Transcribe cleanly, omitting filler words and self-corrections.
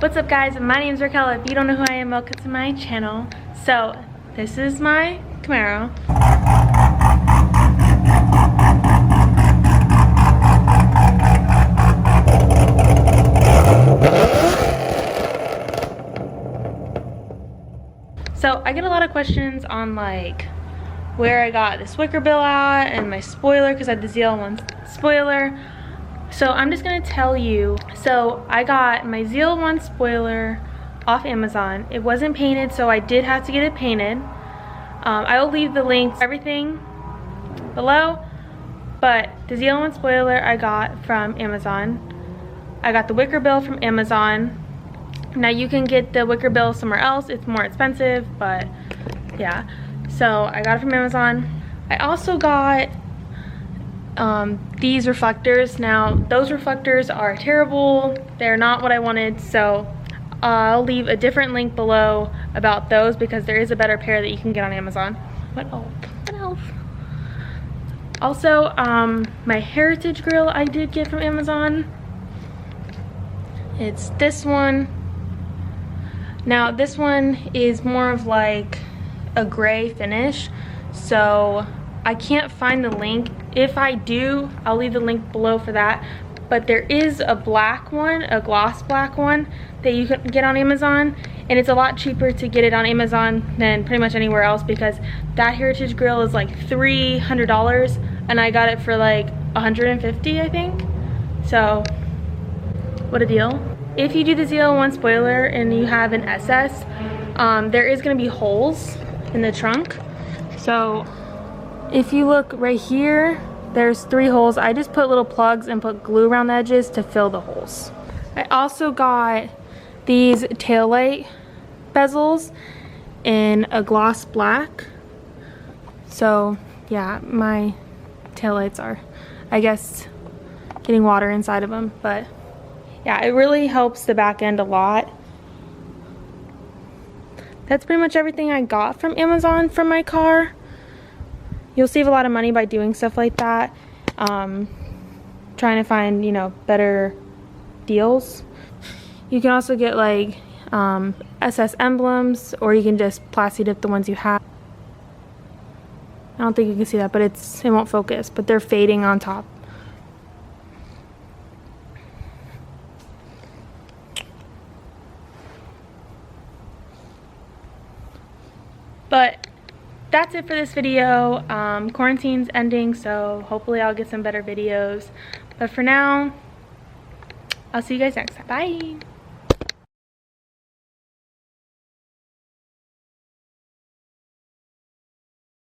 What's up guys, my name is Raquel. If you don't know who I am, welcome to my channel. So this is my Camaro. So I get a lot of questions on like where I got this wicker bill at and my spoiler, because I had the Zl1 Spoiler. So I'm just gonna tell you. So I got my Zl1 Spoiler off Amazon. It wasn't painted, so I did have to get it painted. I will leave the links, everything below. But the Zl1 Spoiler I got from Amazon. I got the wicker bill from Amazon. Now you can get the wicker bill somewhere else. It's more expensive, but yeah. So I got it from Amazon. I also got these reflectors. Now those reflectors are terrible. They're not what I wanted, so I'll leave a different link below about those because there is a better pair that you can get on Amazon. What else? What else? Also, my Heritage grill I did get from Amazon. It's this one. Now this one is more of like a gray finish, so I can't find the link. If I do, I'll leave the link below for that. But there is a black one, a gloss black one that you can get on Amazon, and it's a lot cheaper to get it on Amazon than pretty much anywhere else because that Heritage grill is like $300 and I got it for like $150, I think. So what a deal. If you do the Zl1 Spoiler and you have an SS, there is going to be holes in the trunk. So if you look right here, there's 3 holes. I just put little plugs and put glue around the edges to fill the holes. I also got these taillight bezels in a gloss black. So yeah, my taillights are, I guess, getting water inside of them, but yeah, it really helps the back end a lot. That's pretty much everything I got from Amazon for my car. You'll save a lot of money by doing stuff like that. Trying to find, you know, better deals. You can also get like SS emblems, or you can just plasti dip the ones you have. I don't think you can see that, but it won't focus, but they're fading on top. But that's it for this video. Quarantine's ending, so hopefully I'll get some better videos. But for now, I'll see you guys next time. Bye!